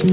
Hey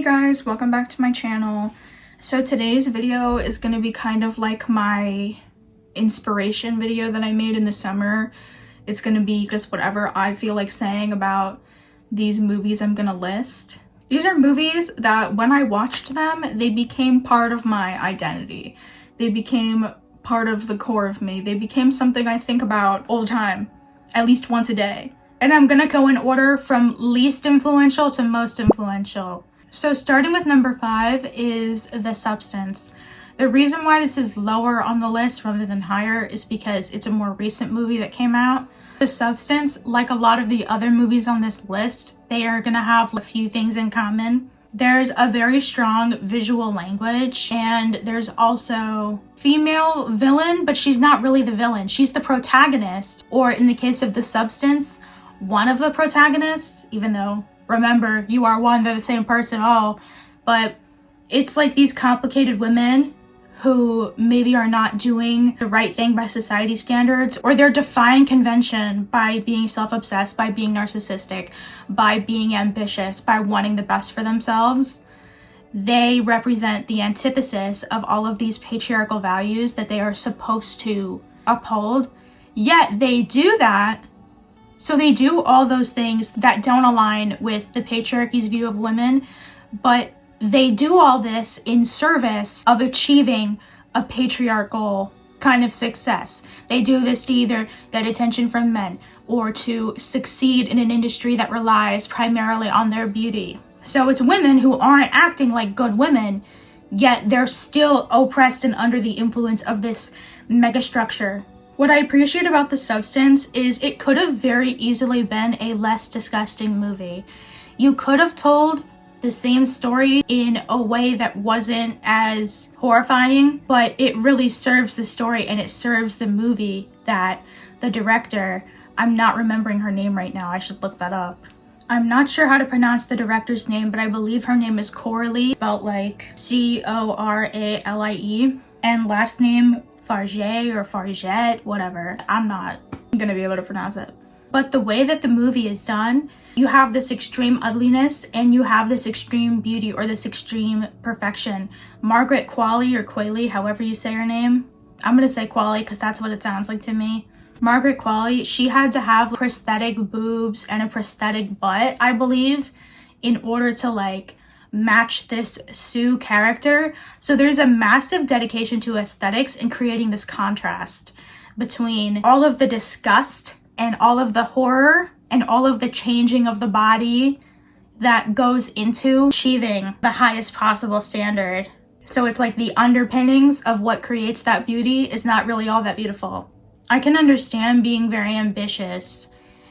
guys, welcome back to my channel. So today's video is going to be kind of like my inspiration video that I made in the summer. It's going to be just whatever I feel like saying about these movies I'm going to list. These are movies that when I watched them, they became part of my identity. They became part of the core of me. They became something I think about all the time, at least once a day. And I'm gonna go in order from least influential to most influential. So starting with number 5 is The Substance. The reason why this is lower on the list rather than higher is because it's a more recent movie that came out. The Substance, like a lot of the other movies on this list, they are gonna have a few things in common. There's a very strong visual language, and there's also female villain, but she's not really the villain. She's the protagonist, or in the case of The Substance, one of the protagonists, even though, remember, you are one, they're the same person, but it's like these complicated women who maybe are not doing the right thing by society standards, or they're defying convention by being self-obsessed, by being narcissistic, by being ambitious, by wanting the best for themselves. They represent the antithesis of all of these patriarchal values that they are supposed to uphold, yet they do that. So they do all those things that don't align with the patriarchy's view of women, but they do all this in service of achieving a patriarchal kind of success. They do this to either get attention from men or to succeed in an industry that relies primarily on their beauty. So it's women who aren't acting like good women, yet they're still oppressed and under the influence of this megastructure. What I appreciate about The Substance is it could have very easily been a less disgusting movie. You could have told the same story in a way that wasn't as horrifying, but it really serves the story and it serves the movie that the director, I'm not remembering her name right now, I should look that up. I'm not sure how to pronounce the director's name, but I believe her name is Coralie, spelled like Coralie, and last name Farget or Farget, whatever. I'm not gonna be able to pronounce it. But the way that the movie is done, you have this extreme ugliness and you have this extreme beauty or this extreme perfection. Margaret Qualley or Qualley, however you say her name. I'm gonna say Qualley because that's what it sounds like to me. Margaret Qualley, she had to have prosthetic boobs and a prosthetic butt, I believe, in order to like match this Sue character. So there's a massive dedication to aesthetics and creating this contrast between all of the disgust and all of the horror and all of the changing of the body that goes into achieving the highest possible standard. So it's like the underpinnings of what creates that beauty is not really all that beautiful. I can understand being very ambitious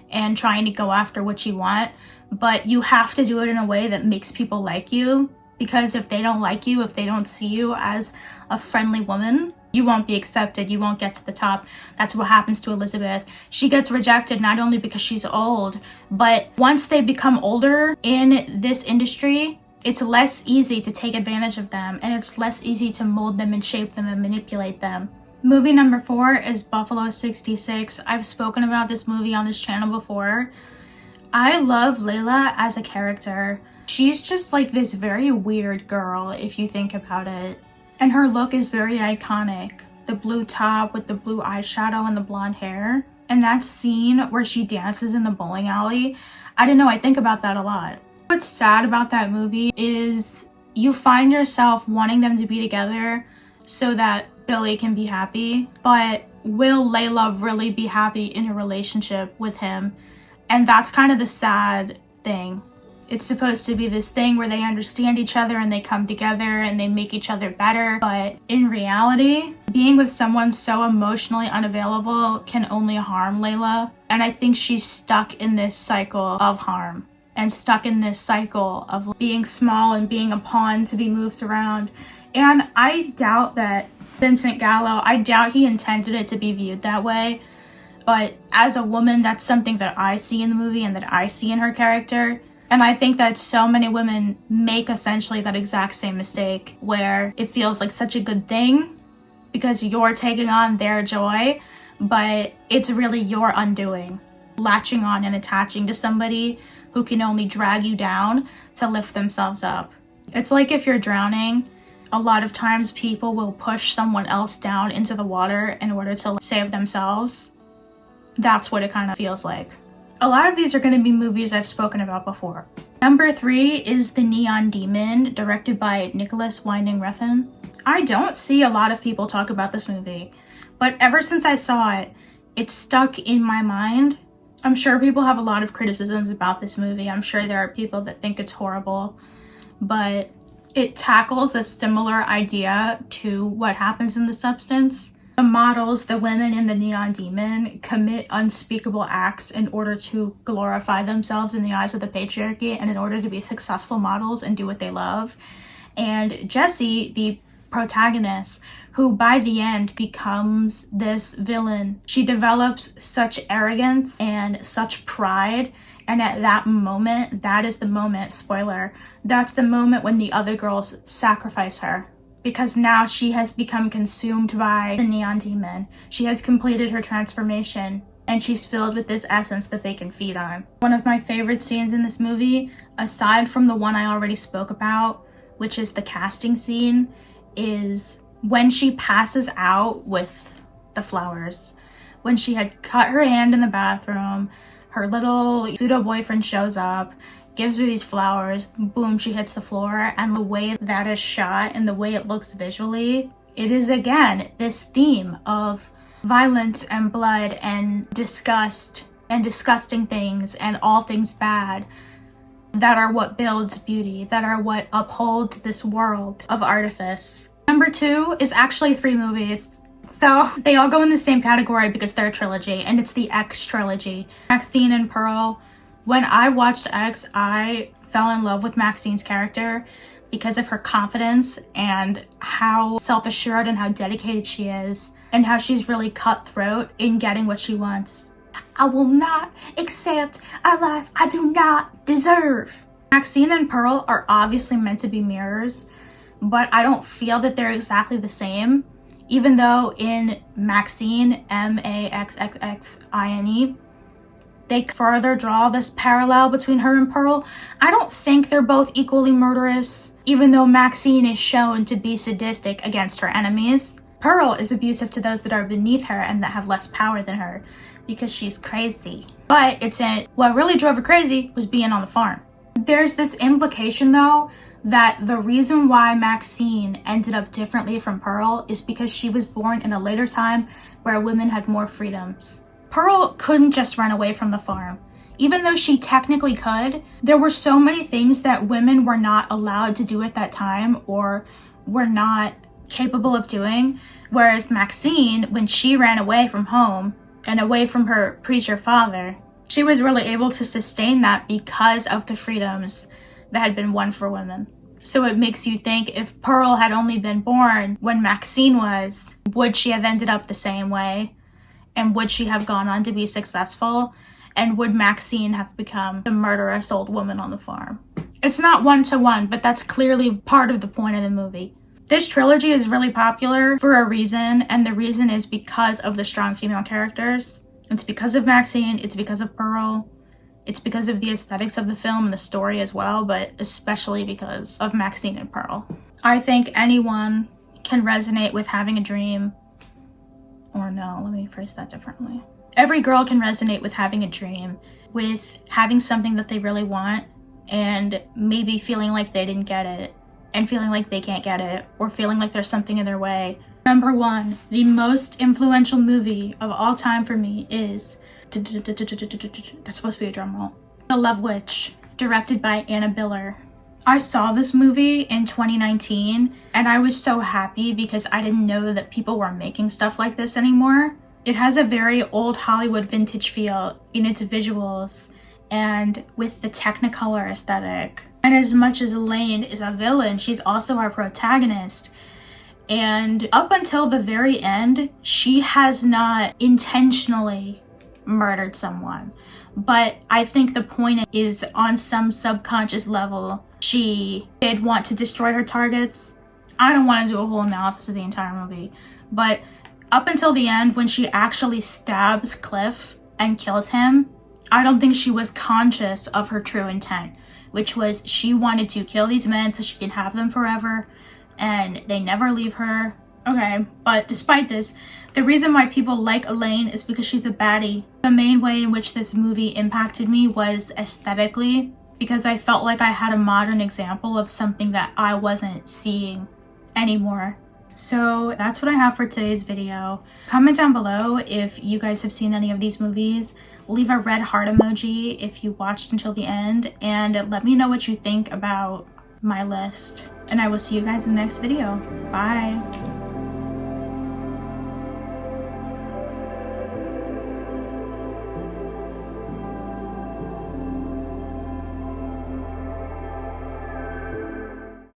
and trying to go after what you want, but you have to do it in a way that makes people like you, because if they don't like you, if they don't see you as a friendly woman, you won't be accepted, you won't get to the top. That's what happens to Elizabeth. She gets rejected not only because she's old, but once they become older in this industry, it's less easy to take advantage of them, and it's less easy to mold them and shape them and manipulate them. Movie number 4 is Buffalo 66. I've spoken about this movie on this channel before. I love Layla as a character. She's just like this very weird girl if you think about it. And her look is very iconic. The blue top with the blue eyeshadow and the blonde hair. And that scene where she dances in the bowling alley, I don't know, I think about that a lot. What's sad about that movie is you find yourself wanting them to be together so that Billy can be happy, but will Layla really be happy in a relationship with him? And that's kind of the sad thing. It's supposed to be this thing where they understand each other and they come together and they make each other better. But in reality, being with someone so emotionally unavailable can only harm Layla. And I think she's stuck in this cycle of harm and stuck in this cycle of being small and being a pawn to be moved around. And I doubt that Vincent Gallo, I doubt he intended it to be viewed that way. But as a woman, that's something that I see in the movie and that I see in her character. And I think that so many women make essentially that exact same mistake where it feels like such a good thing because you're taking on their joy, but it's really your undoing. Latching on and attaching to somebody who can only drag you down to lift themselves up. It's like if you're drowning, a lot of times people will push someone else down into the water in order to save themselves. That's what it kind of feels like. A lot of these are going to be movies I've spoken about before. Number 3 is The Neon Demon, directed by Nicholas Winding Refn. I don't see a lot of people talk about this movie, but ever since I saw it, it's stuck in my mind. I'm sure people have a lot of criticisms about this movie. I'm sure there are people that think it's horrible, but it tackles a similar idea to what happens in The Substance. The models, the women in The Neon Demon, commit unspeakable acts in order to glorify themselves in the eyes of the patriarchy and in order to be successful models and do what they love. And Jessie, the protagonist, who by the end becomes this villain, she develops such arrogance and such pride, and at that moment, that is the moment, spoiler, that's the moment when the other girls sacrifice her, because now she has become consumed by the Neon Demon. She has completed her transformation, and she's filled with this essence that they can feed on. One of my favorite scenes in this movie, aside from the one I already spoke about, which is the casting scene, is when she passes out with the flowers. When she had cut her hand in the bathroom, her little pseudo boyfriend shows up, gives her these flowers, boom, she hits the floor, and the way that is shot and the way it looks visually, it is again this theme of violence and blood and disgust and disgusting things and all things bad that are what builds beauty, that are what upholds this world of artifice. Number 2 is actually 3 movies. So they all go in the same category because they're a trilogy, and it's the X trilogy. Maxxxine and Pearl. When I watched X, I fell in love with Maxxine's character because of her confidence and how self-assured and how dedicated she is, and how she's really cutthroat in getting what she wants. I will not accept a life I do not deserve. Maxxxine and Pearl are obviously meant to be mirrors, but I don't feel that they're exactly the same. Even though in Maxxxine, maxxxine, they further draw this parallel between her and Pearl, I don't think they're both equally murderous, even though Maxxxine is shown to be sadistic against her enemies. Pearl is abusive to those that are beneath her and that have less power than her, because she's crazy. But what really drove her crazy was being on the farm. There's this implication though, that the reason why Maxxxine ended up differently from Pearl is because she was born in a later time where women had more freedoms. Pearl couldn't just run away from the farm. Even though she technically could, there were so many things that women were not allowed to do at that time or were not capable of doing. Whereas Maxxxine, when she ran away from home and away from her preacher father, she was really able to sustain that because of the freedoms that had been won for women. So it makes you think, if Pearl had only been born when Maxxxine was, would she have ended up the same way? And would she have gone on to be successful? And would Maxxxine have become the murderous old woman on the farm? It's not one-to-one, but that's clearly part of the point of the movie. This trilogy is really popular for a reason, and the reason is because of the strong female characters. It's because of Maxxxine, it's because of Pearl, it's because of the aesthetics of the film and the story as well, but especially because of Maxxxine and Pearl. I think anyone can resonate with having a dream. Or no, let me phrase that differently. Every girl can resonate with having a dream, with having something that they really want, and maybe feeling like they didn't get it, and feeling like they can't get it, or feeling like there's something in their way. Number 1, the most influential movie of all time for me is... That's supposed to be a drum roll. The Love Witch, directed by Anna Biller. I saw this movie in 2019 and I was so happy because I didn't know that people were making stuff like this anymore. It has a very old Hollywood vintage feel in its visuals and with the Technicolor aesthetic. And as much as Elaine is a villain, she's also our protagonist. And up until the very end, she has not intentionally murdered someone. But I think the point is, on some subconscious level, she did want to destroy her targets. I don't want to do a whole analysis of the entire movie, but up until the end when she actually stabs Cliff and kills him, I don't think she was conscious of her true intent, which was she wanted to kill these men so she can have them forever, and they never leave her. Okay, but despite this, the reason why people like Elaine is because she's a baddie. The main way in which this movie impacted me was aesthetically, because I felt like I had a modern example of something that I wasn't seeing anymore. So that's what I have for today's video. Comment down below if you guys have seen any of these movies. Leave a red heart emoji if you watched until the end, and let me know what you think about my list. And I will see you guys in the next video. Bye.